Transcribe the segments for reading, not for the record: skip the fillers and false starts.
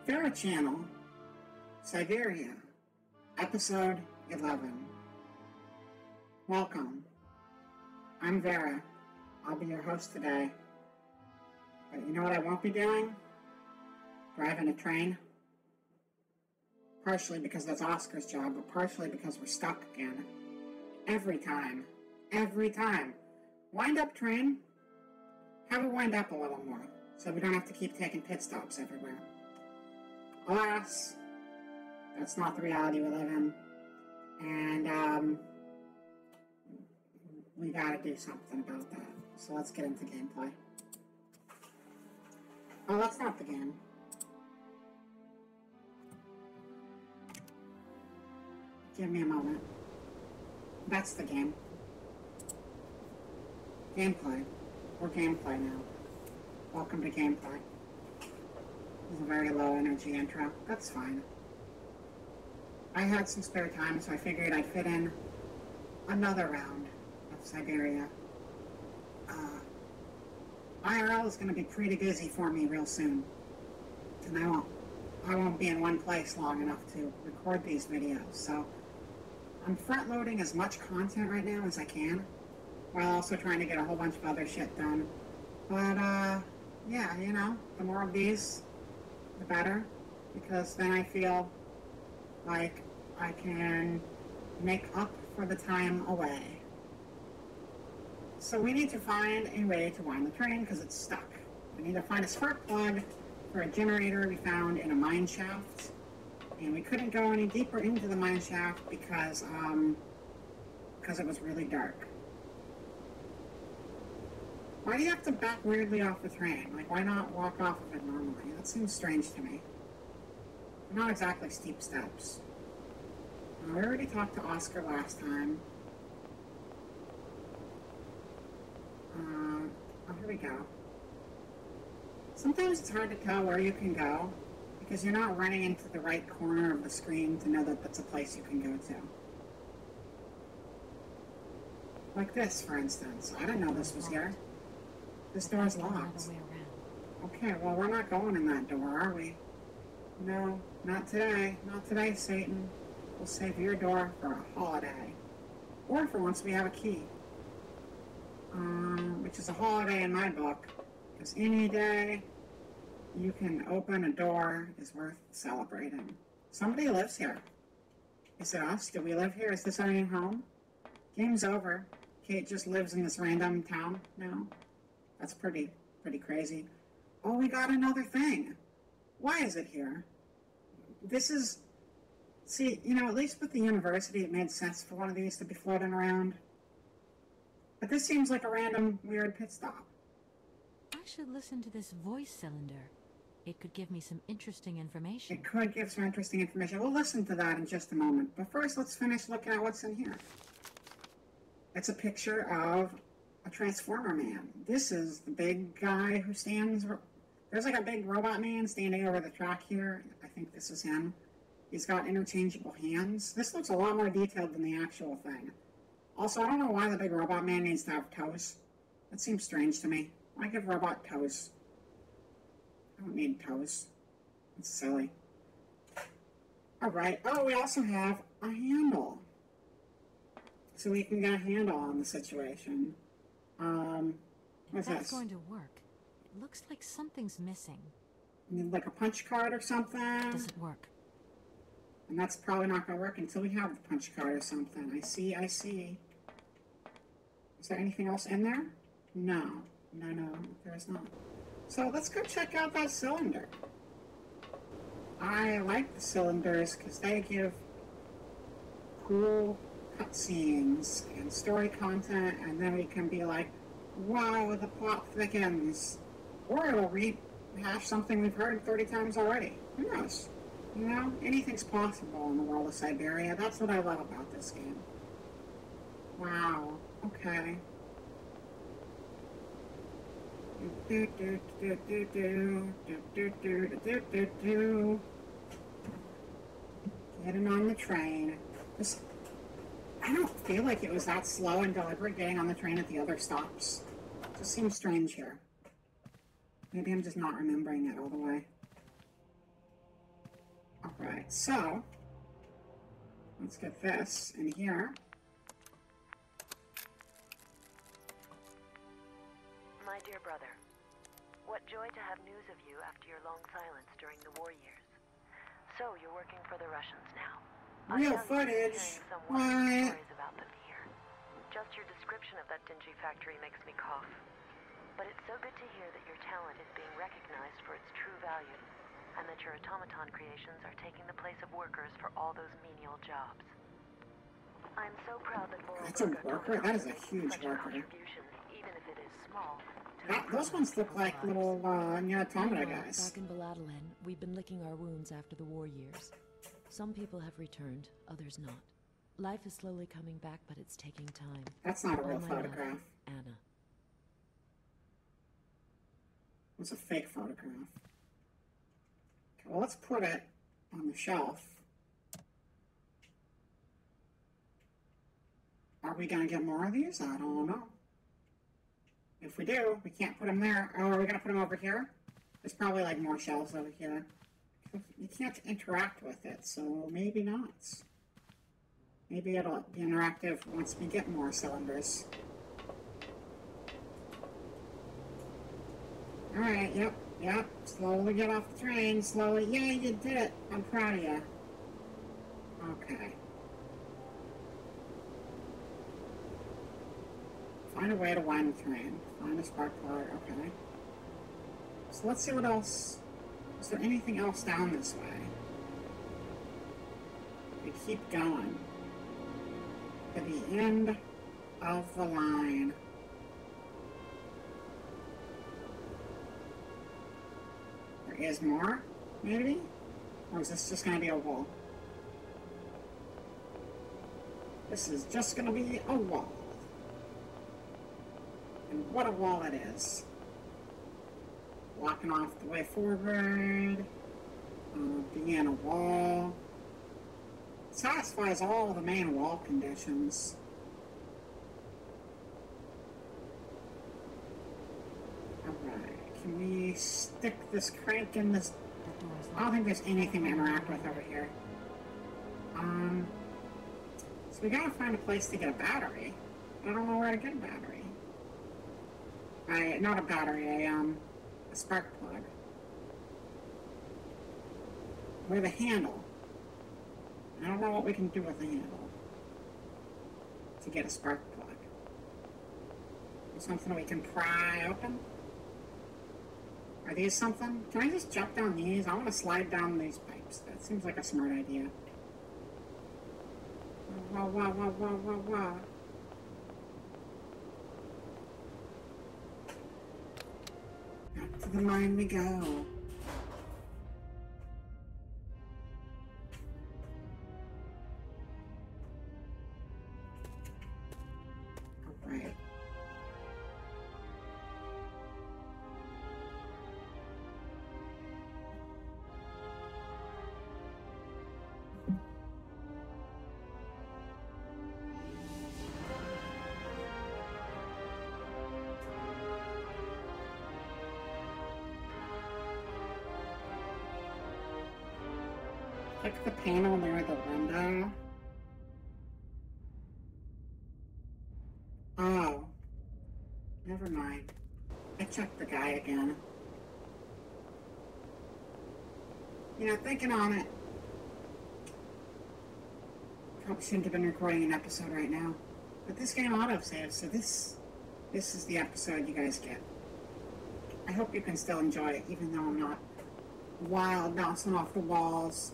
Syberia channel, Syberia, episode 11. Welcome. I'm Vera. I'll be your host today. But you know what I won't be doing? Driving a train. Partially because that's Oscar's job, but partially because we're stuck again. Every time. Wind up, train. Have it wind up a little more, so we don't have to keep taking pit stops everywhere. Alas, that's not the reality we live in. And, we gotta do something about that. So let's get into gameplay. Oh, that's not the game. Give me a moment. That's the game. Gameplay. We're gameplay now. Welcome to gameplay. This is a very low energy intro. That's fine. I had some spare time, so I figured I'd fit in another round of Syberia. IRL is going to be pretty busy for me real soon. And I won't be in one place long enough to record these videos, so I'm front-loading as much content right now as I can, while also trying to get a whole bunch of other shit done. But, yeah, you know, the more of these, the better, because then I feel like I can make up for the time away. So we need to find a way to wind the train, because it's stuck. We need to find a spark plug for a generator we found in a mineshaft. And we couldn't go any deeper into the mineshaft because it was really dark. Why do you have to back weirdly off the train? Like, why not walk off of it normally? That seems strange to me. They're not exactly steep steps. We already talked to Oscar last time. Oh, here we go. Sometimes it's hard to tell where you can go, because you're not running into the right corner of the screen to know that that's a place you can go to. Like this, for instance. I didn't know this was here. This door's locked. Okay, well, we're not going in that door, are we? No, not today. Not today, Satan. We'll save your door for a holiday. Or for once we have a key. Which is a holiday in my book. Because any day you can open a door is worth celebrating. Somebody lives here. Is it us? Do we live here? Is this our new home? Game's over. Kate just lives in this random town now. That's pretty crazy. Oh, we got another thing. Why is it here? This is... See, you know, at least with the university, it made sense for one of these to be floating around. But this seems like a random, weird pit stop. I should listen to this voice cylinder. It could give me some interesting information. It could give some interesting information. We'll listen to that in just a moment. But first, let's finish looking at what's in here. It's a picture of a Transformer man. This is the big guy who stands... There's like a big robot man standing over the track here. I think this is him. He's got interchangeable hands. This looks a lot more detailed than the actual thing. Also, I don't know why the big robot man needs to have toes. That seems strange to me. Why give robot toes? I don't need toes. It's silly. Alright. Oh, we also have a handle. So we can get a handle on the situation. What's That's this? going to work. It looks like something's missing. Like a punch card or something? Doesn't work. And that's probably not going to work until we have the punch card or something. I see. Is there anything else in there? No, there is not. So let's go check out that cylinder. I like the cylinders because they give cool cutscenes and story content, and then we can be like, wow, the plot thickens. Or it'll rehash something we've heard 30 times already. Who knows? You know, anything's possible in the world of Syberia. That's what I love about this game. Wow. Okay. Getting on the train. I don't feel like it was that slow and deliberate getting on the train at the other stops. It just seems strange here. Maybe I'm just not remembering it all the way. Right, so let's get this in here. My dear brother, what joy to have news of you after your long silence during the war years. So you're working for the Russians now. Real footage. Hearing some What? stories about them here. Just your description of that dingy factory makes me cough. But it's so good to hear that your talent is being recognized for its true value, and that your automaton creations are taking the place of workers for all those menial jobs. I'm so proud that That's a worker? That is a huge such a worker. contribution, even if it is small. Those ones look like little automata guys. Back in Baladolin, we've been licking our wounds after the war years. Some people have returned, others not. Life is slowly coming back, but it's taking time. That's not a real All my love, photograph. Anna. It's a fake photograph. Okay, well, let's put it on the shelf. Are we going to get more of these? I don't know. If we do, we can't put them there. Oh, are we going to put them over here? There's probably like more shelves over here. You can't interact with it, so maybe not. Maybe it'll be interactive once we get more cylinders. Alright, yep. Slowly get off the train, slowly. Yeah, you did it. I'm proud of you. Okay. Find a way to wind the train. Find a spark plug. Okay. So let's see what else. Is there anything else down this way? We keep going to the end of the line. There is more, maybe? Or is this just going to be a wall? This is just going to be a wall. And what a wall it is. Blocking off the way forward. Being a wall. Satisfies all the main wall conditions. Alright, can we stick this crank in this? I don't think there's anything to interact with over here. So we gotta find a place to get a battery. I don't know where to get a battery. Not a battery, a spark plug. With a handle. I don't know what we can do with the handle to get a spark plug. Something we can pry open? Are these something? Can I just jump down these? I want to slide down these pipes. That seems like a smart idea. Wah, wah, wah, wah, wah, wah. Back to the mine we go. Alright. Click the panel near the window. Oh. Never mind. I checked the guy again. You know, thinking on it. Probably shouldn't have been recording an episode right now. But this game autosaves, so this is the episode you guys get. I hope you can still enjoy it, even though I'm not wild, bouncing off the walls.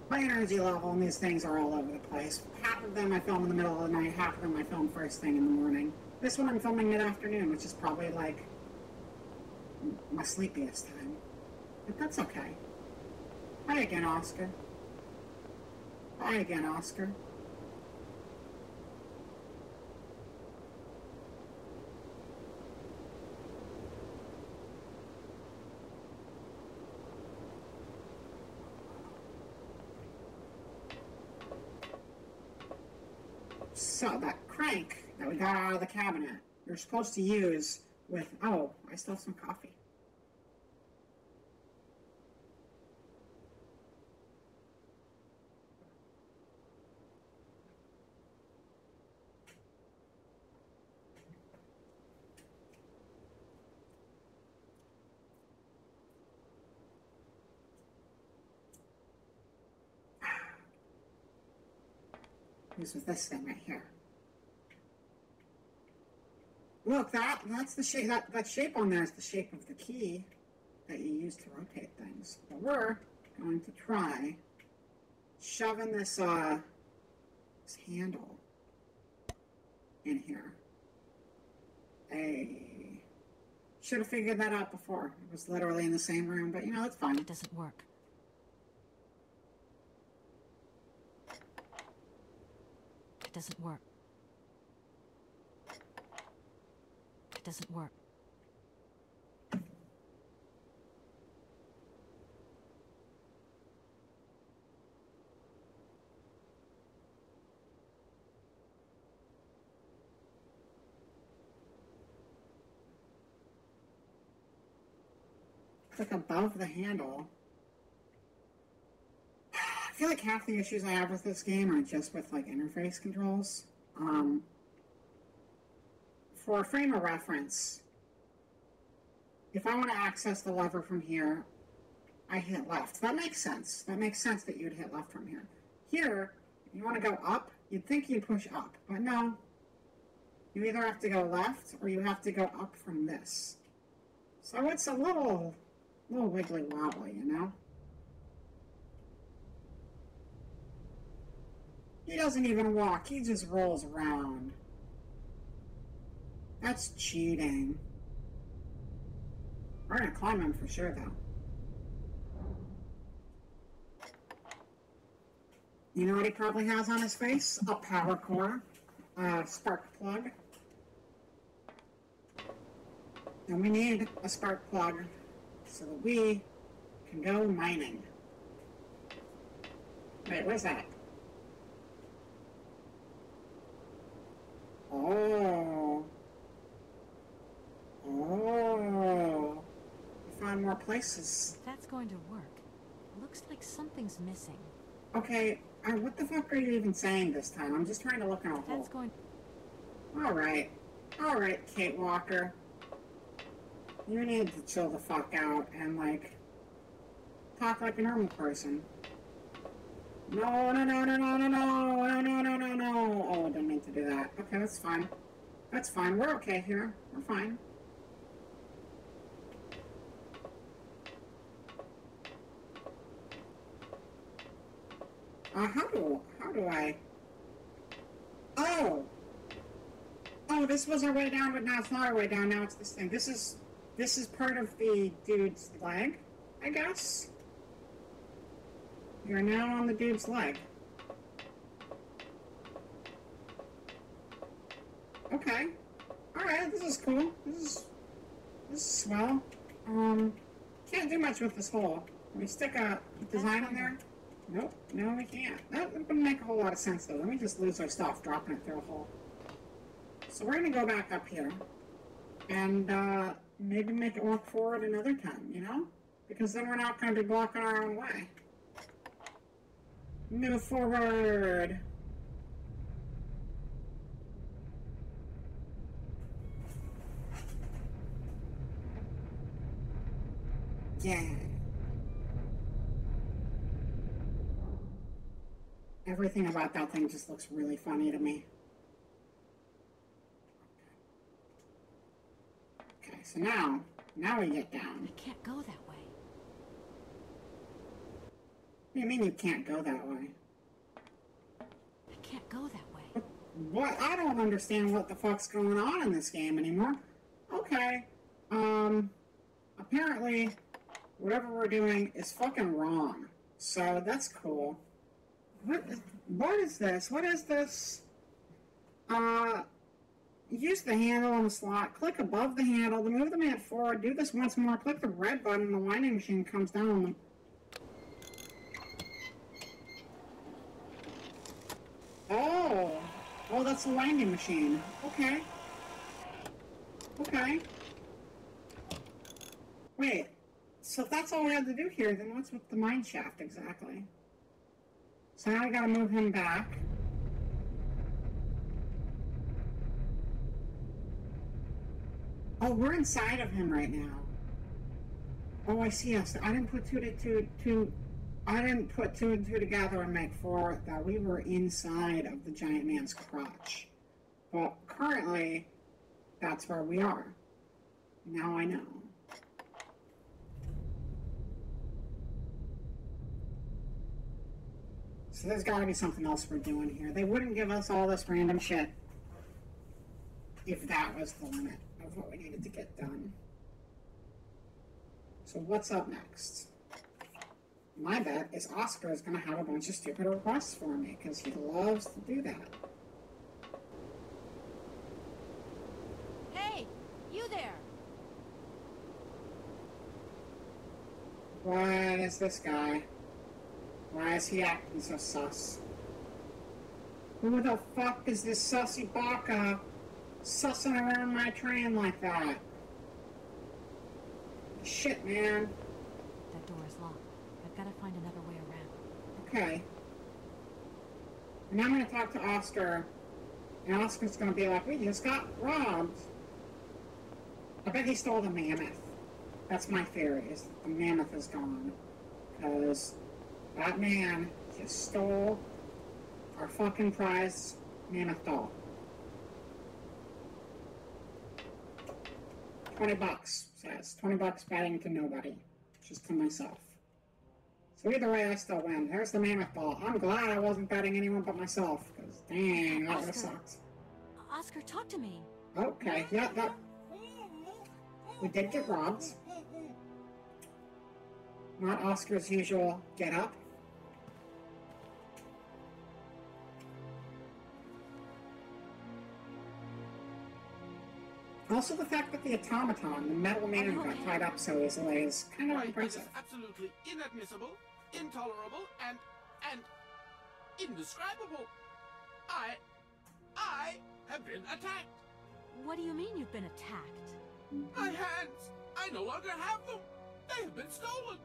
My energy level and these things are all over the place. Half of them I film in the middle of the night, half of them I film first thing in the morning. This one I'm filming mid-afternoon, which is probably like my sleepiest time. But that's okay. Hi again, Oscar. Hi again, Oscar. So, that crank that we got out of the cabinet, you're supposed to use with... Oh, I still have some coffee. is with this thing right here. Look, that's the shape, that shape on there is the shape of the key that you use to rotate things. But we're going to try shoving this handle in here. Should have figured that out before. It was literally in the same room, but you know, it's fine. It doesn't work. It doesn't work. It doesn't work. Like above the handle. I feel like half the issues I have with this game are just with like interface controls. For a frame of reference, if I want to access the lever from here, I hit left. That makes sense. That makes sense that you'd hit left from here. Here, if you want to go up, you'd think you'd push up, but no. You either have to go left or you have to go up from this. So it's a little wiggly wobbly, you know? He doesn't even walk, he just rolls around. That's cheating. We're gonna climb him for sure, though. You know what he probably has on his face? A power core, a spark plug. And we need a spark plug so that we can go mining. Wait, where's that? Oh. Oh. We found more places. That's going to work. Looks like something's missing. Okay, what the fuck are you even saying this time? I'm just trying to look in a hole. That's going... Alright. Alright, Kate Walker. You need to chill the fuck out and, like, talk like a normal person. No, no, no, no, no, no, no, no, no, no, no, no. Oh, I didn't mean to do that. Okay, that's fine. That's fine. We're okay here. We're fine. How do I... Oh! Oh, this was our way down, but now it's not our way down. Now it's this thing. This is part of the dude's leg, I guess. You're now on the dude's leg. Okay. Alright, this is cool. This is swell. Can't do much with this hole. Can we stick a design in there? Nope. No, we can't. That wouldn't make a whole lot of sense, though. Let me just lose our stuff, dropping it through a hole. So we're gonna go back up here. And, maybe make it work forward another time, you know? Because then we're not going to be blocking our own way. Move forward! Yeah. Everything about that thing just looks really funny to me. Okay, so now we get down. I can't go that way. What do you mean you can't go that way? I can't go that way. What? I don't understand what the fuck's going on in this game anymore. Okay. Apparently, whatever we're doing is fucking wrong. So, that's cool. What is this? What is this? Use the handle on the slot. Click above the handle to move the mat forward. Do this once more. Click the red button and the winding machine comes down. Oh! Oh, that's the winding machine. Okay. Okay. Wait. So if that's all we had to do here, then what's with the mineshaft exactly? So now I gotta move him back. Oh, we're inside of him right now. Oh, I see us. I didn't put two. I didn't put two and two together and make four that we were inside of the giant man's crotch. But currently, that's where we are. Now I know. So there's got to be something else we're doing here. They wouldn't give us all this random shit if that was the limit of what we needed to get done. So what's up next? My bet is Oscar is going to have a bunch of stupid requests for me because he loves to do that. Hey, you there! What is this guy? Why is he acting so sus? Who the fuck is this sussy baka sussing around my train like that? Shit, man. That door is locked. I've got to find another way around. Okay. And I'm going to talk to Oscar, and Oscar's going to be like, we just got robbed. I bet he stole the mammoth. That's my theory, is that the mammoth is gone. Because that man just stole our fucking prized mammoth doll. $20 says. $20 betting to nobody. Just to myself. So either way, I still win. There's the mammoth ball. I'm glad I wasn't betting anyone but myself. Because dang, that would have sucked. Oscar, talk to me. Okay, yeah, that... We did get robbed. Not Oscar's usual get up. Also, the fact that the automaton, the metal man, got tied up so easily is kind of impressive. It is absolutely inadmissible, intolerable, and indescribable. I have been attacked. What do you mean you've been attacked? My hands, I no longer have them. They have been stolen.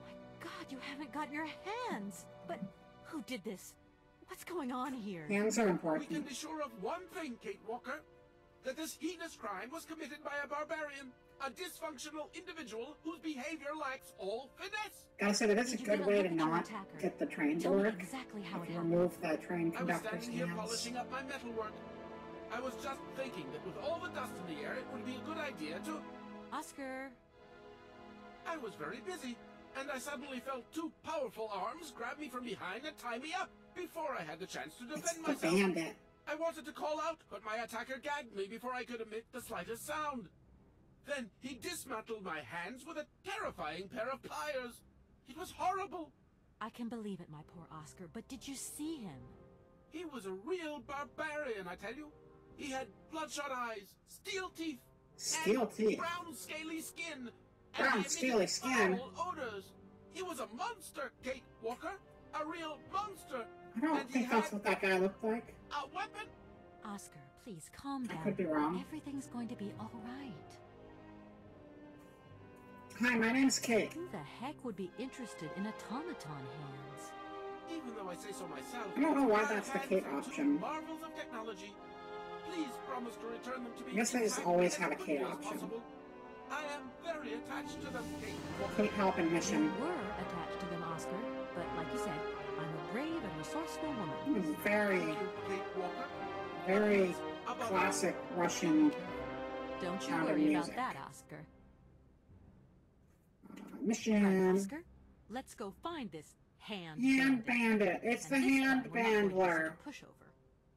My God, you haven't got your hands. But who did this? What's going on here? Hands are We important. can be sure of one thing, Kate Walker. That this heinous crime was committed by a barbarian, a dysfunctional individual whose behavior lacks all finesse. Gotta say, that is a Did you good get a way look to at your not attacker? get the train to Tell me work. exactly how If it you happened. remove that train I was conductor's standing here hands. polishing up my metalwork. I was just thinking that with all the dust in the air, it would be a good idea to... Oscar. I was very busy, and I suddenly felt two powerful arms grab me from behind and tie me up before I had the chance to It's defend the myself. bandit. I wanted to call out, but my attacker gagged me before I could emit the slightest sound. Then he dismantled my hands with a terrifying pair of pliers. It was horrible. I can believe it, my poor Oscar, but did you see him? He was a real barbarian, I tell you. He had bloodshot eyes, steel teeth, Steel and teeth. brown scaly skin. Brown, and he scaly emitted skin? foul odors. He was a monster, Kate Walker. A real monster. I don't And he think that's had what that guy looked like. a weapon. Oscar, please calm I down. could be wrong. Everything's going to be all right. Hi, my name's Kate. Who the heck would be interested in automaton hands? Even though I say so myself, I don't know why my that's the hands Kate are two option. Marvels of technology. Please promise to return them to me. I guess they just exactly always as have a quickly Kate as option. possible. I am very attached to them, Kate. Kate helping You mission. were attached to them, Oscar, but like you said, I'm a brave and resourceful woman. It was very, Thank you, Kate Walker. very Above classic Russian Don't you Sound of worry about music. that, Oscar. Right, mission. Oscar, let's go find this hand Hand bandit. bandit. It's the And this hand time we're not going to bandler. use a pushover.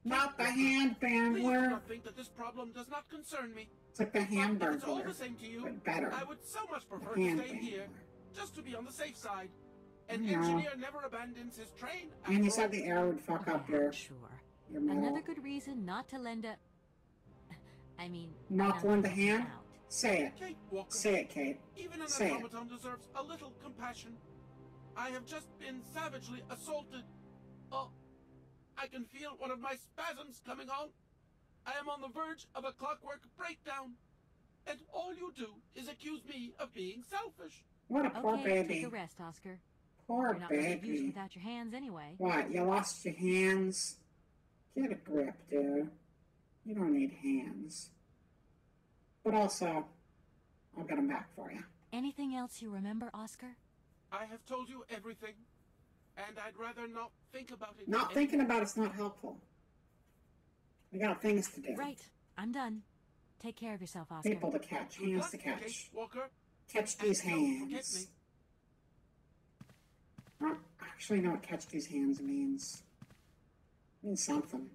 Not the hand Please do bandler. not think that this problem does not concern me. It's like the But if it's all hamburger, the same to you, but better. I would so much The prefer to hand stay here, bandler. just to be on the safe side. An Yeah. engineer never abandons his train. And you after said all. the air would fuck up Yeah, your sure. metal. Another good reason not to lend a... I mean... Not to lend a hand? out. Say it. Kate Walker. Say it, Kate. Even an Say it. automaton deserves a little compassion. I have just been savagely assaulted. Oh, I can feel one of my spasms coming on. I am on the verge of a clockwork breakdown. And all you do is accuse me of being selfish. What a poor Okay, take baby. a rest, Oscar. Poor You're not much use baby. without your hands anyway. What, you lost your hands? Get a grip, dude. You don't need hands. But also, I'll get them back for you. Anything else you remember, Oscar? I have told you everything. And I'd rather not think about it. Not thinking about it's not helpful. We got things to do. Right. I'm done. Take care of yourself, Oscar. People to catch, Good hands luck, to catch. Case Walker. Catch these And don't forget hands. me. I don't actually know what catch these hands means. It means something.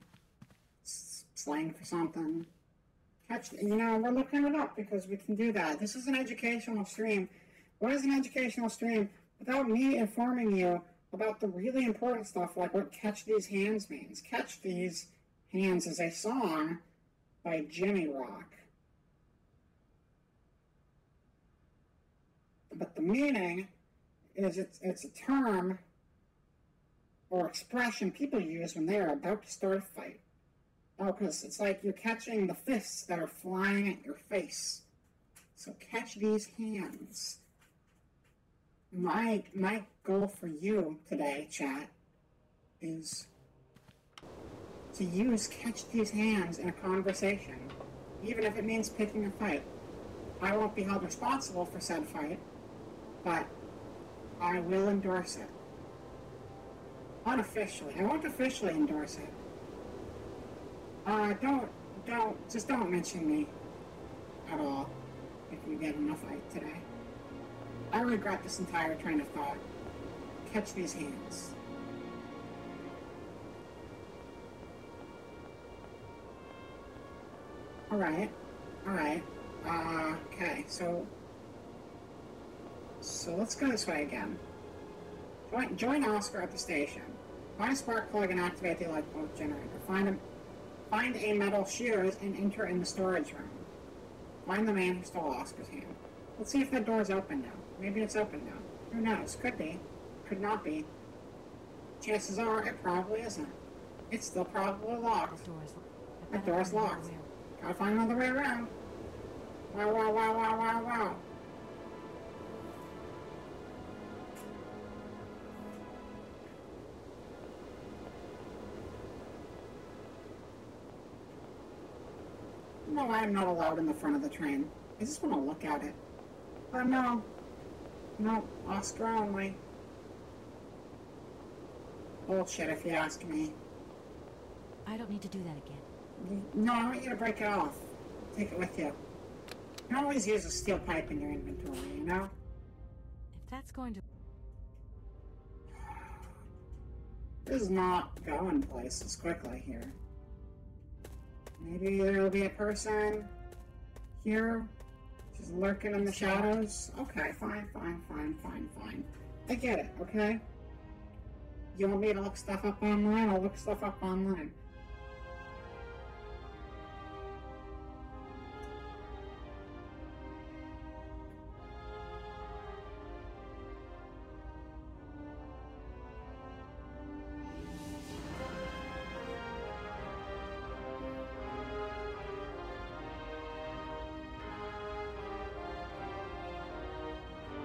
Slang for something. Catch, you know, we're looking it up because we can do that. This is an educational stream. What is an educational stream without me informing you about the really important stuff like what Catch These Hands means? Catch These Hands is a song by Jimmy Rock. But the meaning is it's a term or expression people use when they are about to start a fight. Oh, because it's like you're catching the fists that are flying at your face. So catch these hands. My goal for you today, chat, is to use catch these hands in a conversation, even if it means picking a fight. I won't be held responsible for said fight, but I will endorse it. Unofficially. I won't officially endorse it. Don't mention me at all if you get in a fight today. I regret this entire train of thought. Catch these hands. Alright. Okay, so let's go this way again. Join Oscar at the station. Find a spark plug and activate the electrical generator. Find a metal shears and enter in the storage room. Find the man who stole Oscar's hand. Let's see if that door's open now. Maybe it's open now. Who knows? Could be. Could not be. Chances are it probably isn't. It's still probably locked. That door's locked. Gotta find another way around. Wow. No, I am not allowed in the front of the train. I just want to look at it. Oh, no. No, Oscar only. Bullshit, if you ask me. I don't need to do that again. No, I want you to break it off. Take it with you. You can always use a steel pipe in your inventory, you know? If that's going to... This is not going places quickly here. Maybe there'll be a person here just lurking in the shadows. Okay, fine. I get it, okay? You want me to look stuff up online? I'll look stuff up online.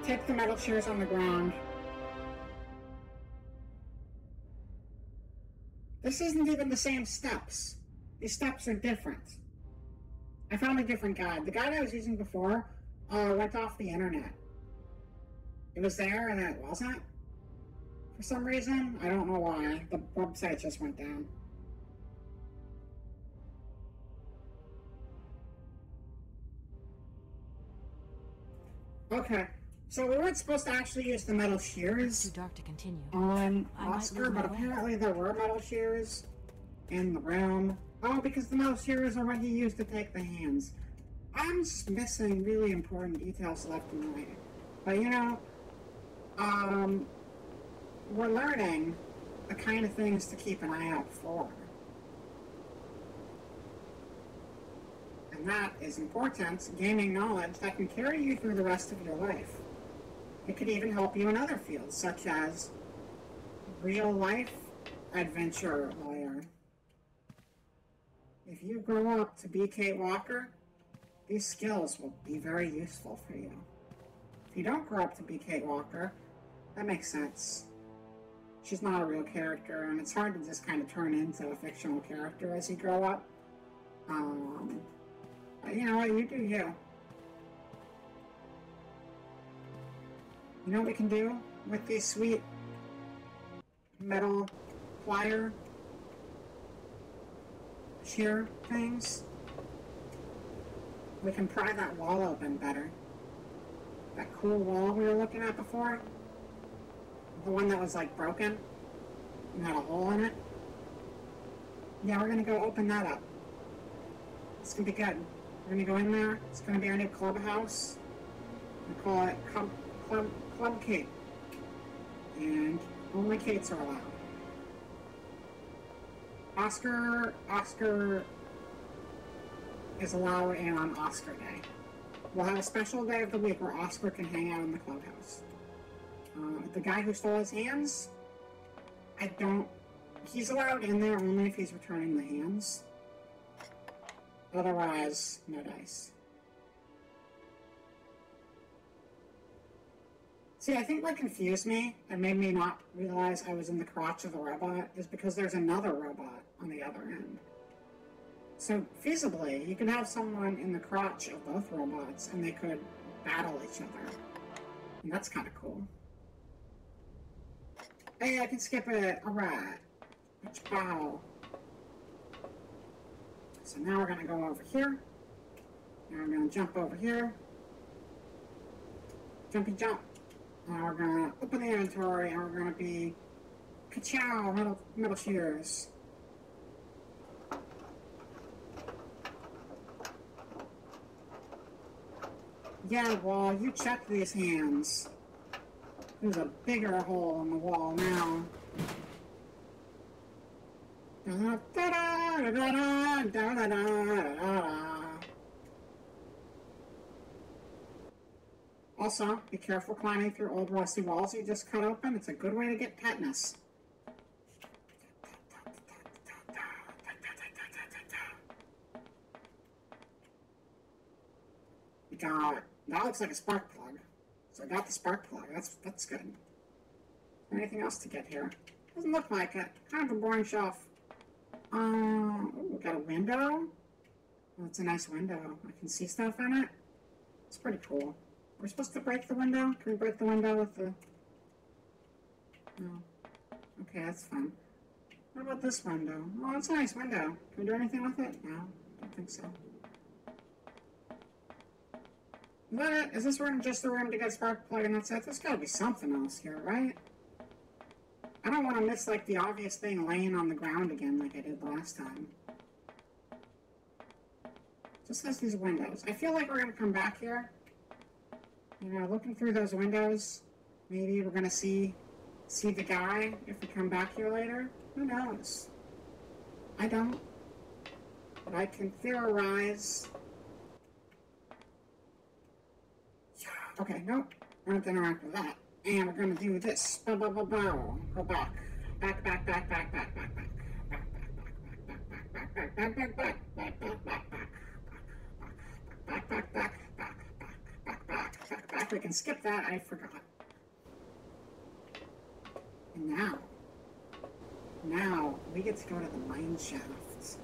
Take the metal shears on the ground. This isn't even the same steps. These steps are different. I found a different guide. The guide I was using before went off the internet. It was there and then it wasn't. For some reason, I don't know why. The website just went down. Okay. So we weren't supposed to actually use the metal shears Too dark to continue. on I might Oscar, lose my but way. apparently there were metal shears in the room. Oh, because the metal shears are what he used to take the hands. I'm just missing really important details left and right. But you know, we're learning the kind of things to keep an eye out for. And that is important, gaining knowledge that can carry you through the rest of your life. It could even help you in other fields, such as real-life adventure lawyer. If you grow up to be Kate Walker, these skills will be very useful for you. If you don't grow up to be Kate Walker, that makes sense. She's not a real character, and it's hard to just kind of turn into a fictional character as you grow up. But you know what, you do you. You know what we can do with these sweet metal plier shear things, we can pry that wall open better. That cool wall we were looking at before, the one that was like broken and had a hole in it. Yeah, we're gonna go open that up. It's gonna be good. We're gonna go in there. It's gonna be our new clubhouse. We call it Club Kate. And only Kates are allowed. Oscar is allowed in on Oscar Day. We'll have a special day of the week where Oscar can hang out in the clubhouse. The guy who stole his hands, he's allowed in there only if he's returning the hands. Otherwise, no dice. See, I think what confused me and made me not realize I was in the crotch of the robot is because there's another robot on the other end. So, feasibly, you could have someone in the crotch of both robots and they could battle each other. And that's kind of cool. Hey, I can skip it. Alright. Wow. So now we're going to go over here. Now we're going to jump over here. Jumpy jump. Now we're going to open the inventory and we're going to be ka-chow, metal shears. Yeah, wall, you check these hands. There's a bigger hole in the wall now. Also, be careful climbing through old rusty walls you just cut open. It's a good way to get tetanus. We got, that looks like a spark plug. So I got the spark plug. That's good. Anything else to get here? Doesn't look like it. Kind of a boring shelf. We got a window. Oh, it's a nice window. I can see stuff in it. It's pretty cool. We're supposed to break the window? Can we break the window with the... No. Okay, that's fun. What about this window? Oh, it's a nice window. Can we do anything with it? No, I don't think so. Is that it? Is this room just the room to get spark plug and that's it? There's gotta be something else here, right? I don't want to miss, like, the obvious thing laying on the ground again like I did last time. Just has these windows. I feel like we're going to come back here. You know, looking through those windows, maybe we're going to see the guy if we come back here later. Who knows? I don't. But I can theorize. Okay, nope. I don't have to interact with that. And we're going to do this. Bow, bow, bow, bow. Go back. Back, back, back, back, back, back, back. Back, back, back, back, back, back, back, back, back, back, back, back, back, back, back, back, back, back, back. We can skip that. I forgot. And now we get to go to the Mineshaft.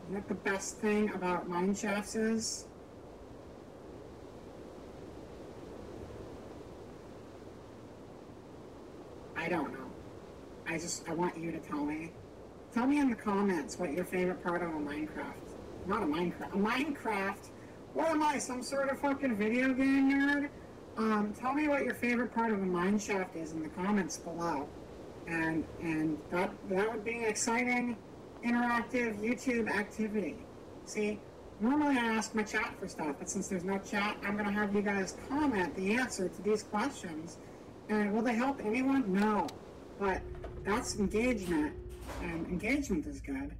You know what the best thing about Mineshafts is? I don't know. I want you to tell me. Tell me in the comments what your favorite part of a Minecraft. Not a Minecraft. A Minecraft? What am I, some sort of fucking video game nerd? Tell me what your favorite part of a Mineshaft is in the comments below. And that would be an exciting, interactive YouTube activity. See, normally I ask my chat for stuff, but since there's no chat, I'm going to have you guys comment the answer to these questions. And will they help anyone? No. But that's engagement, and engagement is good.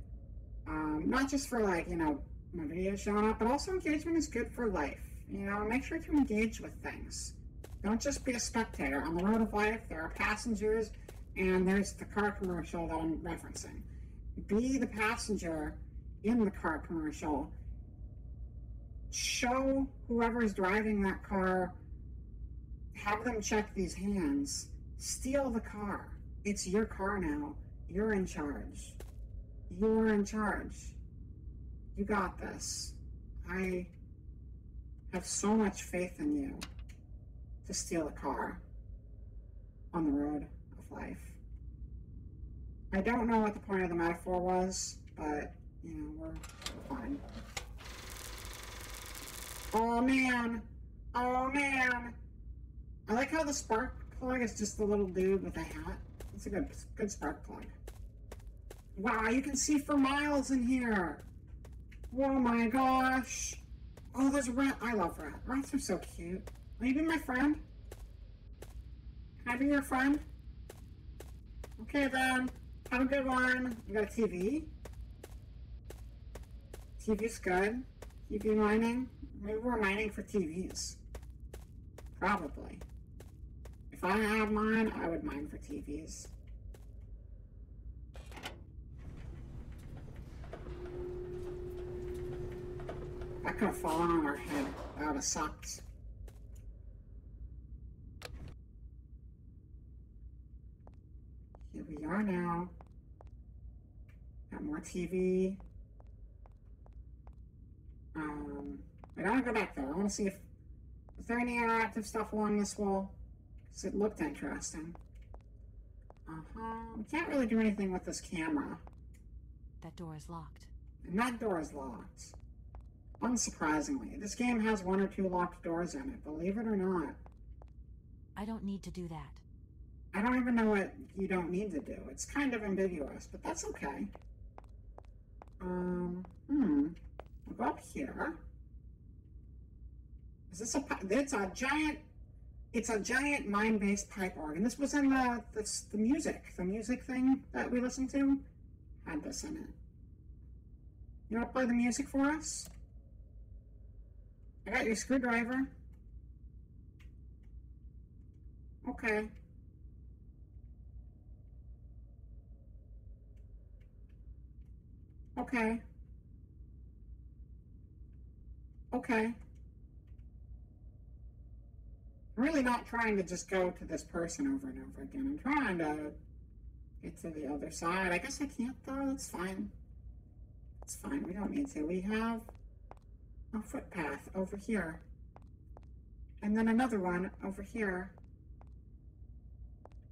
Not just for, like, you know, my videos showing up, but also engagement is good for life. You know, make sure to engage with things. Don't just be a spectator. On the road of life, there are passengers, and there's the car commercial that I'm referencing. Be the passenger in the car commercial. Show whoever's driving that car, have them check these hands, steal the car. It's your car now. You're in charge. You're in charge. You got this. I have so much faith in you to steal a car. on the road of life. I don't know what the point of the metaphor was, but, you know, we're fine. Oh, man. Oh, man. I like how the spark plug is just the little dude with a hat. It's a good spark plug. Wow, you can see for miles in here. Oh my gosh. Oh, there's a rat. I love rats. Rats are so cute. Will you be my friend? Can I be your friend? Okay then. Have a good one. You got a TV? TV's good. TV mining? Maybe we're mining for TVs. Probably. If I had mine, I would mine for TVs. That could have fallen on our head. That would have sucked. Here we are now. Got more TV. I gotta go back there. I want to see if is there any interactive stuff along this wall? Because it looked interesting. We can't really do anything with this camera. That door is locked. And that door is locked. Unsurprisingly, this game has 1 or 2 locked doors in it, believe it or not. I don't need to do that. I don't even know what you don't need to do. It's kind of ambiguous, but that's okay. We'll go up here. Is this it's a giant mine-based pipe organ. This was in the music thing that we listened to had this in it. You want to play the music for us? I got your screwdriver. Okay. Okay. Okay. I'm really not trying to just go to this person over and over again. I'm trying to get to the other side. I guess I can't though. That's fine. It's fine. We don't need to. We have a footpath over here. And then another one over here.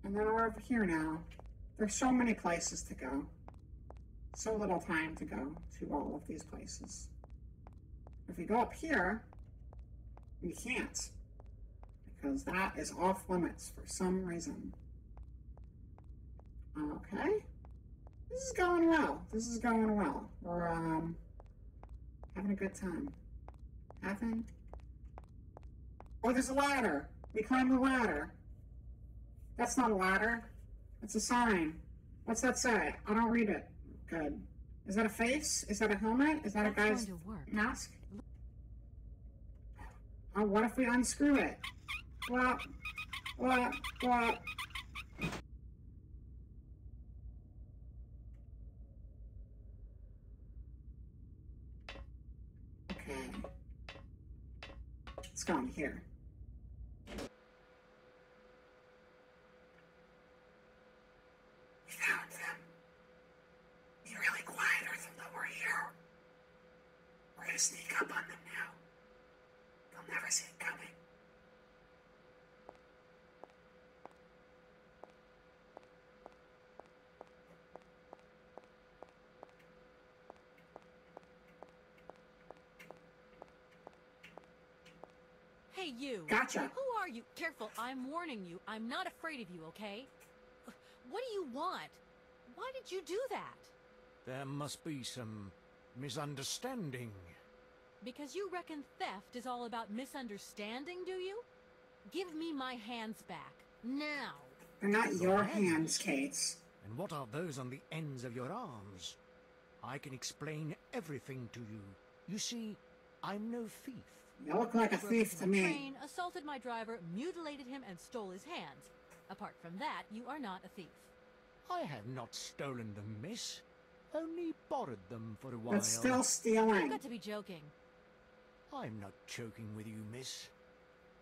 And then we're over here now. There's so many places to go. So little time to go to all of these places. If we go up here, we can't. Because that is off limits for some reason. Okay. This is going well. This is going well. We're, having a good time. Oh, there's a ladder. We climbed the ladder. That's not a ladder. It's a sign. What's that say? I don't read it. Good. Is that a face? Is that a helmet? Is that a guy's mask? Oh, what if we unscrew it? What? Okay. Let's go in here. We found them. Be really quiet or they'll know we're here. We're gonna sneak up on them now. They'll never see it coming. Hey, you! Gotcha. Who are you? Careful, I'm warning you. I'm not afraid of you, okay? What do you want? Why did you do that? There must be some misunderstanding. Because you reckon theft is all about misunderstanding, do you? Give me my hands back. Now! They're not your hands, Kate. And what are those on the ends of your arms? I can explain everything to you. You see, I'm no thief. You look like a thief to me. Train, assaulted my driver, mutilated him, and stole his hands. Apart from that, you are not a thief. I have not stolen them, miss. Only borrowed them for a while. But still stealing. You've got to be joking. I'm not joking with you, miss.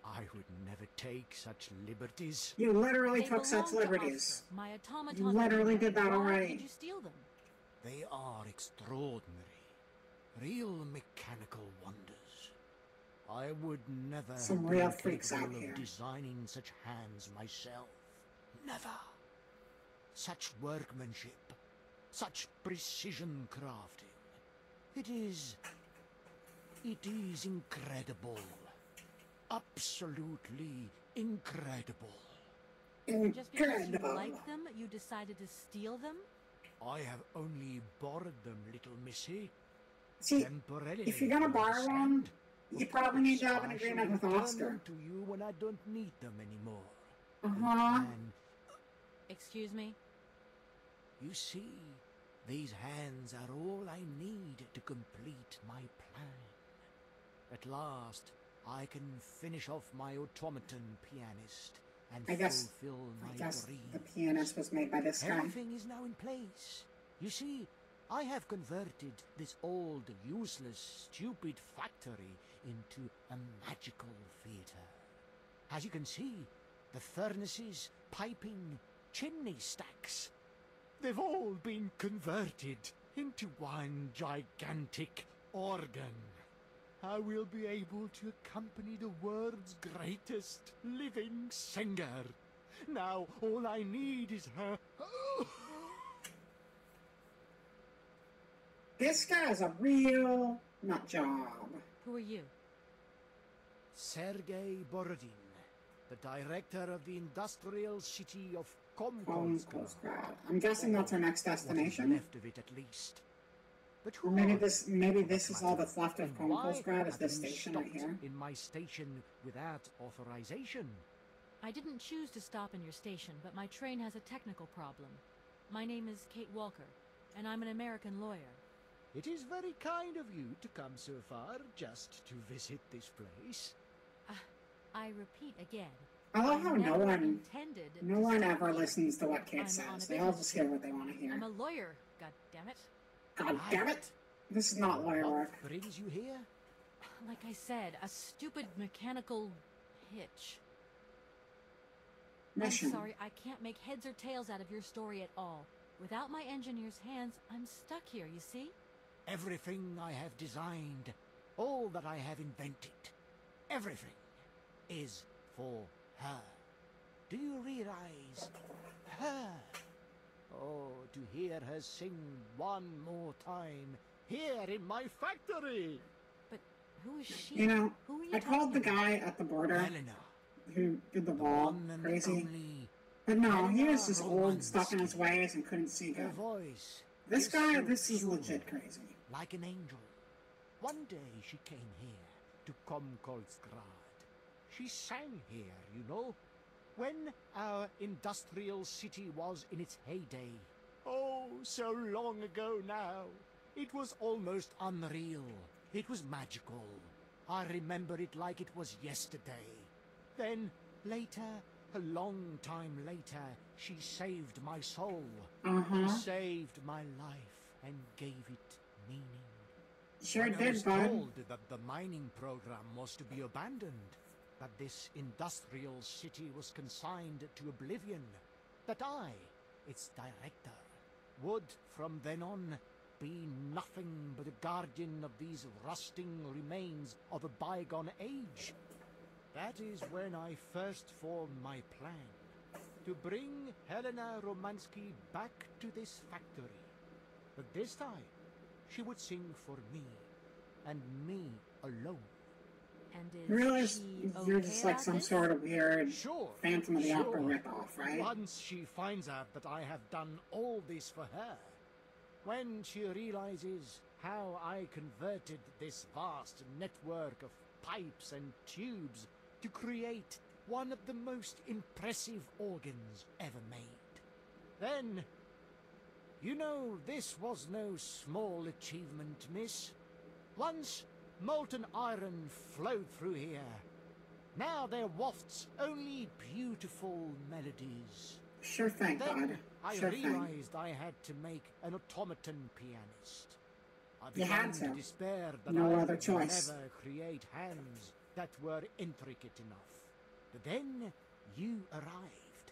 I would never take such liberties. You literally They took such belong to liberties. Oscar, my automaton. You literally did that Why already. did you steal them? They are extraordinary. Real mechanical wonders. I would never Some have real been freaks capable out of here. designing such hands myself. never. Such workmanship, such precision crafting. It is incredible. Absolutely incredible. Just because you Incredible. like them, you decided to steal them? I have only borrowed them, little missy. See, Temporarily. if you're gonna borrow them, you probably need to have an I agreement shall with return Oscar. them to you when I don't need them anymore. Uh-huh. And Excuse me? you see, these hands are all I need to complete my plan. At last, I can finish off my automaton pianist and I guess fulfill my dream. the pianist was made by this guy. Everything is now in place. You see, I have converted this old, useless, stupid factory into a magical theater. As you can see, the furnaces, piping, chimney stacks, they've all been converted into one gigantic organ. I will be able to accompany the world's greatest living singer. Now all I need is her... This guy's a real nut job. Who are you? Sergei Borodin, the director of the industrial city of Komkolsgrad. I'm guessing that's our next What is destination. left of it, at least. But Or who maybe are this you, maybe for this that is all matter? that's left of And why Komkolsgrad is have this you station right stopped here. in my station without authorization? I didn't choose to stop in your station, but my train has a technical problem. My name is Kate Walker, and I'm an American lawyer. It is very kind of you to come so far just to visit this place. I repeat again. I love how no never one intended no to one stop ever you. listens to what Kate I'm on says. a They all business just hear trip. what they want to hear. I'm a lawyer, god damn it. God damn it! This is not lawyer work. What brings you here? Like I said, a stupid mechanical hitch. Mission. I'm sorry, I can't make heads or tails out of your story at all. Without my engineer's hands, I'm stuck here, you see? Everything I have designed, all that I have invented, everything is for her. Do you realize? Her. Oh, to hear her sing one more time here in my factory. But who is she? You know, Who are you I called the talking about? guy at the border Helena, who did the the wall one and crazy. only. But no, he Helena was just old, stuck in his Romansky. ways, and couldn't see Her good. voice. This is guy, so this is pure, legit crazy. like an angel. One day she came here to Komkolsgrad. She sang here, you know, when our industrial city was in its heyday. Oh, so long ago now. It was almost unreal. It was magical. I remember it like it was yesterday. Then, later, a long time later, she saved my soul. Uh-huh. She saved my life and gave it meaning. Sure When I did, was bud. told that the mining program was to be abandoned, that this industrial city was consigned to oblivion, that I, its director, would from then on be nothing but a guardian of these rusting remains of a bygone age. That is when I first formed my plan, to bring Helena Romansky back to this factory. But this time, she would sing for me, and me alone. And is You realize she you're okay just like about some this? sort of weird Sure, Phantom of the Opera sure. ripoff, right? Once she finds out that I have done all this for her, when she realizes how I converted this vast network of pipes and tubes to create one of the most impressive organs ever made, then, you know, this was no small achievement, miss. Once molten iron flowed through here. Now there wafts only beautiful melodies. Sure thing, Then bud. I Sure thing. realized I had to make an automaton pianist. I You began had to. despair that No I other would choice. never create hands that were intricate enough. But then you arrived.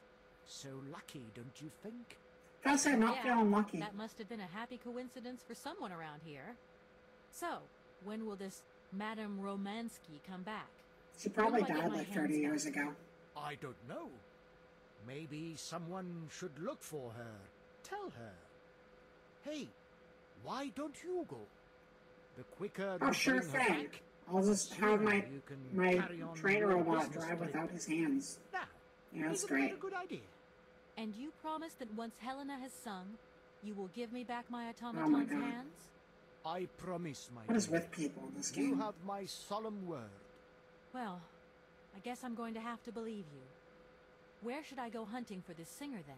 So lucky, don't you think? Gotta say, I'm not Yeah, feeling lucky. That must have been a happy coincidence for someone around here. So, when will this Madame Romansky come back? She probably When do I get died my like hands 30 years back? ago. I don't know. Maybe someone should look for her. Tell her. Hey, why don't you go? The quicker Oh, you sure bring her thing. back, I'll just have my you can my carry on train your robot business drive trip. without his hands. Now, Yeah, that's isn't that great. a good idea? And you promise that once Helena has sung, you will give me back my Oh my automaton's God. hands? I promise, my What is dear. with people in this You game? have my solemn word. Well, I guess I'm going to have to believe you. Where should I go hunting for this singer then?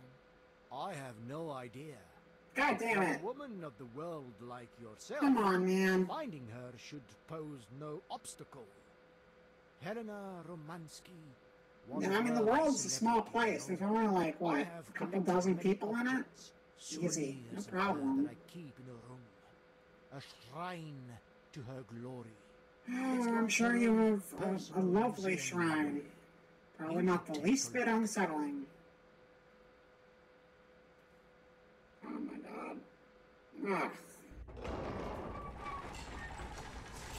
I have no idea. God damn For it. a woman of the world like yourself, Come on, man. finding her should pose no obstacle. Helena Romansky was Yeah, I mean, the world's a small place. There's only like, what, a couple dozen people in it? Easy. No problem. That I keep in a room. A shrine to her glory. Oh, I'm sure you have a lovely shrine. Probably not the least bit unsettling. Oh my God. Ugh.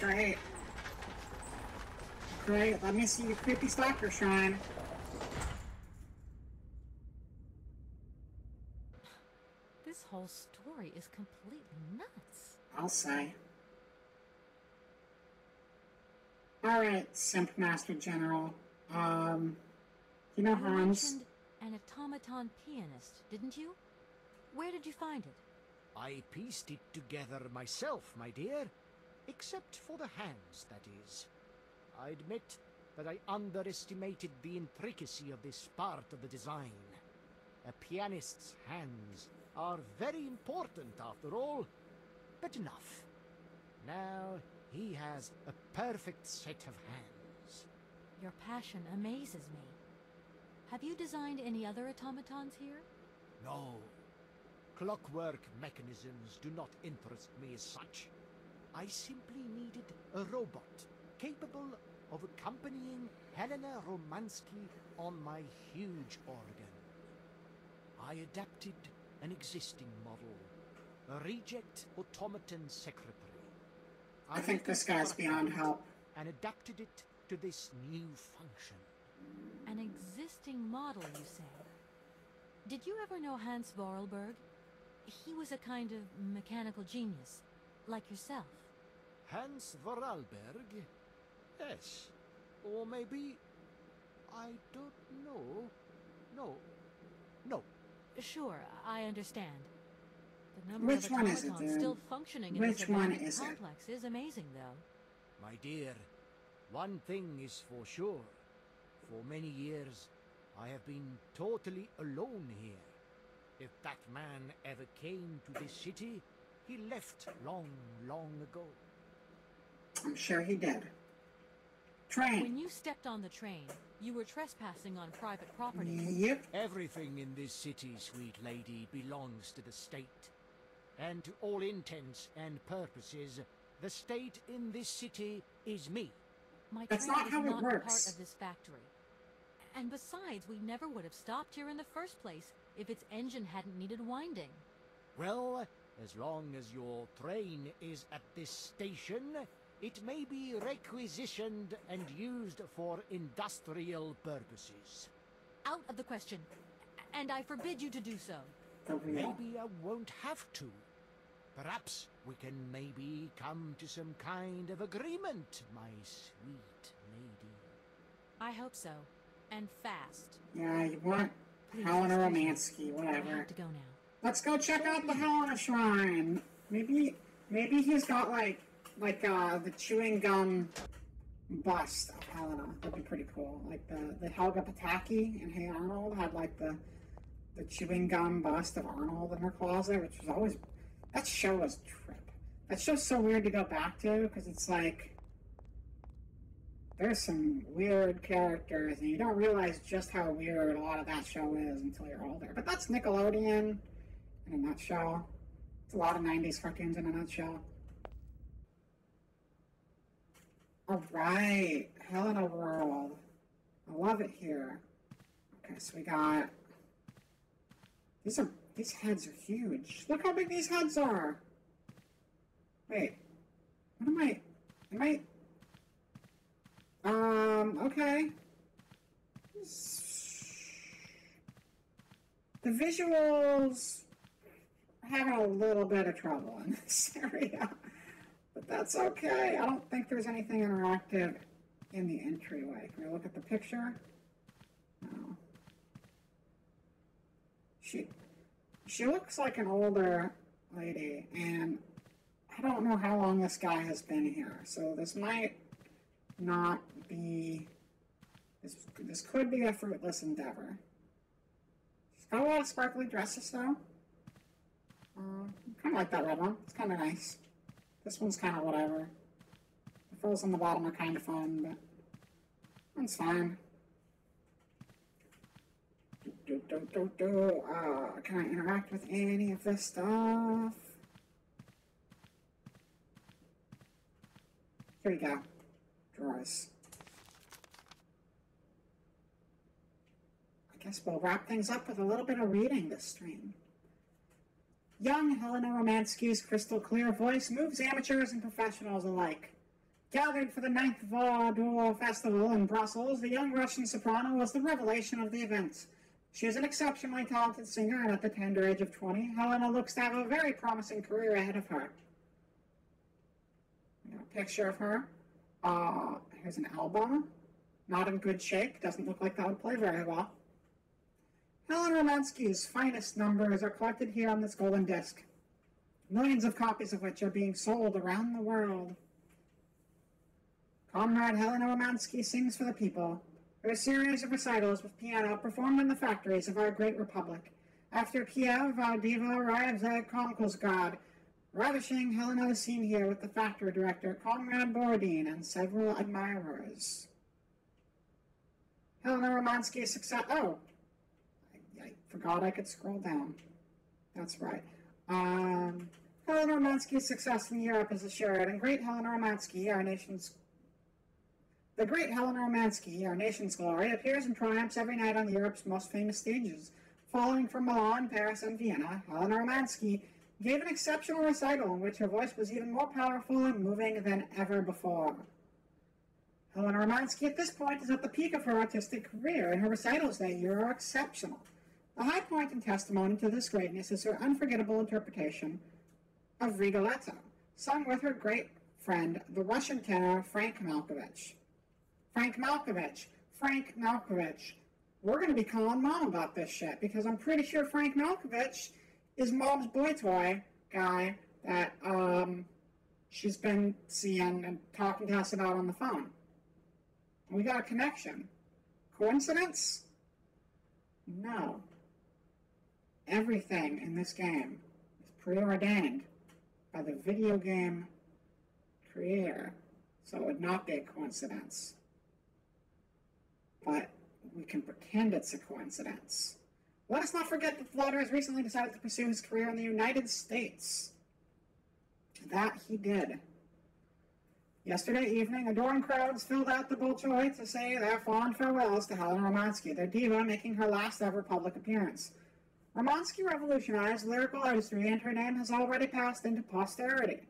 Great. Great, let me see your creepy stalker shrine. This whole story is completely nuts. I'll say. Alright, Simp Master General. You know You Hans? mentioned an automaton pianist, didn't you? Where did you find it? I pieced it together myself, my dear. Except for the hands, that is. I admit that I underestimated the intricacy of this part of the design. A pianist's hands are very important, after all. But enough. Now he has a perfect set of hands. Your passion amazes me. Have you designed any other automatons here? No. Clockwork mechanisms do not interest me as such. I simply needed a robot capable of accompanying Helena Romansky on my huge organ. I adapted an existing model, a reject automaton secretary. I think this guy's beyond help. And adapted it to this new function. An existing model, you say? Did you ever know Hans Vorarlberg? He was a kind of mechanical genius, like yourself. Hans Vorarlberg? Yes. Or maybe... I don't know. No. Sure, I understand. The number Which of one is it, automatons dude? still functioning in Which this one abandoned is it? complex is amazing, though. My dear, one thing is for sure. For many years, I have been totally alone here. If that man ever came to this city, he left long, long ago. I'm sure he did. Train. When you stepped on the train, you were trespassing on private property. Yep. Everything in this city, sweet lady, belongs to the state. And to all intents and purposes, the state in this city is me. My That's train not is how it not part works. of this factory. And besides, we never would have stopped here in the first place if its engine hadn't needed winding. Well, as long as your train is at this station, it may be requisitioned and used for industrial purposes. Out of the question. And I forbid you to do so. For real. Maybe I won't have to. Perhaps we can maybe come to some kind of agreement, my sweet lady. I hope so. And fast. Yeah, you want Please, Helena excuse me. Romansky, I whatever. have to go now. Let's go check out the Helena Shrine. Maybe he's got like the chewing gum bust of Helena. That'd be pretty cool. Like the Helga Pataki in Hey Arnold had like the chewing gum bust of Arnold in her closet, which was always, that show was a trip. That show's so weird to go back to because it's like there's some weird characters and you don't realize just how weird a lot of that show is until you're older. But that's Nickelodeon in a nutshell. It's a lot of 90s cartoons in a nutshell. Alright, Helena World. I love it here. Okay, so we got... These heads are huge. Look how big these heads are! Wait. What am I... Okay. The visuals are having a little bit of trouble in this area, but that's okay. I don't think there's anything interactive in the entryway. Can we look at the picture? No. She looks like an older lady, and I don't know how long this guy has been here, so this might not be, this could be a fruitless endeavor. She's got a lot of sparkly dresses, though. Kind of like that red one. It's kind of nice. This one's kind of whatever. The frills on the bottom are kind of fun, but one's fine. Can I interact with any of this stuff? Here we go. Drawers. I guess we'll wrap things up with a little bit of reading this stream. Young Helena Romansky's crystal clear voice moves amateurs and professionals alike. Gathered for the 9th Vaudeville Festival in Brussels, the young Russian soprano was the revelation of the event. She is an exceptionally talented singer, and at the tender age of 20, Helena looks to have a very promising career ahead of her. A picture of her. Here's an album. Not in good shape. Doesn't look like that would play very well. Helena Romansky's finest numbers are collected here on this golden disc, millions of copies of which are being sold around the world. Comrade Helena Romansky sings for the people. Her series of recitals with piano performed in the factories of our great republic. After Kiev, our diva arrives at Komkolsgrad. Ravishing Helena is seen here with the factory director, Comrade Borodin, and several admirers. Helena Romansky's success... Oh! I forgot I could scroll down. That's right. Helena Romansky's success in Europe is assured, and great Helena Romansky, our nation's... The great Helena Romansky, our nation's glory, appears and triumphs every night on Europe's most famous stages. Following from Milan, Paris, and Vienna, Helena Romansky gave an exceptional recital in which her voice was even more powerful and moving than ever before. Helena Romansky at this point is at the peak of her artistic career, and her recitals that year are exceptional. The high point in testimony to this greatness is her unforgettable interpretation of Rigoletto, sung with her great friend, the Russian tenor Frank Malkovich. Frank Malkovich. We're going to be calling Mom about this shit, because I'm pretty sure Frank Malkovich is Mom's boy toy guy that she's been seeing and talking to us about on the phone. We got a connection. Coincidence? No. Everything in this game is preordained by the video game creator, so it would not be a coincidence. But we can pretend it's a coincidence. Let us not forget that Vladimir has recently decided to pursue his career in the United States. That he did. Yesterday evening, adoring crowds filled out the Bolshoi to say their fond farewells to Helena Romansky, their diva making her last ever public appearance. Romansky revolutionized lyrical artistry, and her name has already passed into posterity.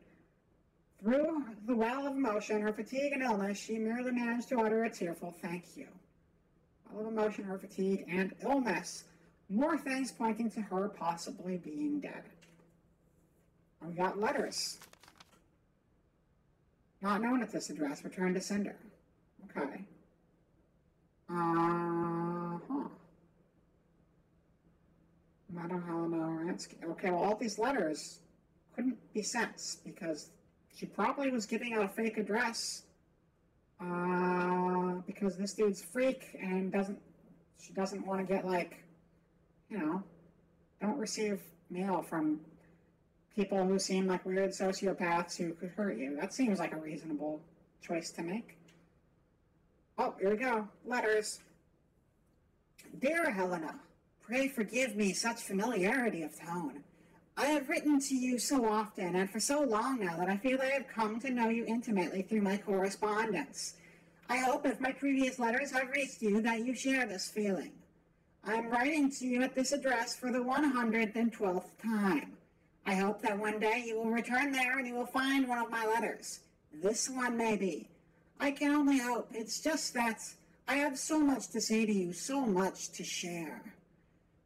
Through the well of emotion, her fatigue and illness, she merely managed to utter a tearful thank you. Well of emotion, her fatigue, and illness. More things pointing to her possibly being dead. And we got letters. Not known at this address, returned to sender. Okay. Madam Helena Romansky. Okay, well, all these letters couldn't be sent because she probably was giving out a fake address because this dude's a freak and she doesn't want to get, like, you know, don't receive mail from people who seem like weird sociopaths who could hurt you. That seems like a reasonable choice to make. Oh, here we go. Letters. Dear Helena, pray forgive me such familiarity of tone. I have written to you so often and for so long now that I feel I have come to know you intimately through my correspondence. I hope if my previous letters have reached you that you share this feeling. I am writing to you at this address for the 112th time. I hope that one day you will return there and you will find one of my letters. This one maybe. I can only hope. It's just that I have so much to say to you, so much to share.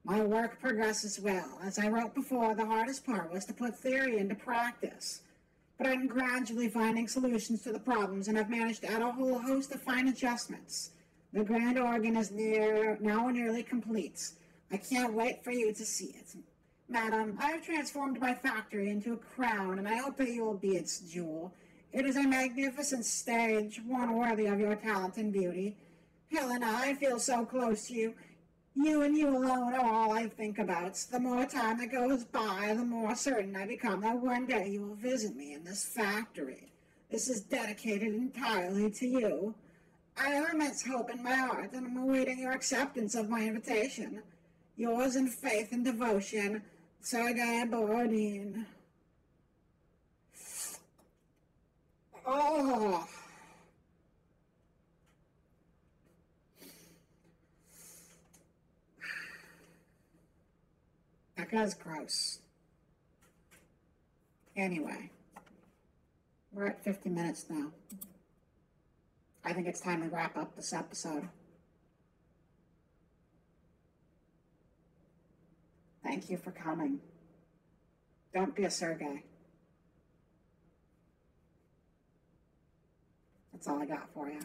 My work progresses well. As I wrote before, the hardest part was to put theory into practice. But I'm gradually finding solutions to the problems, and I've managed to add a whole host of fine adjustments. The grand organ is now nearly complete. I can't wait for you to see it. Madam, I have transformed my factory into a crown, and I hope that you will be its jewel. It is a magnificent stage, one worthy of your talent and beauty. Helena, I feel so close to you. You and you alone are all I think about. The more time that goes by, the more certain I become that one day you will visit me in this factory. This is dedicated entirely to you. I have immense hope in my heart, and I'm awaiting your acceptance of my invitation. Yours in faith and devotion, Sergei Borodin. Oh! That guy's gross. Anyway, we're at 50 minutes now. I think it's time to wrap up this episode. Thank you for coming. Don't be a Sergei. That's all I got for you.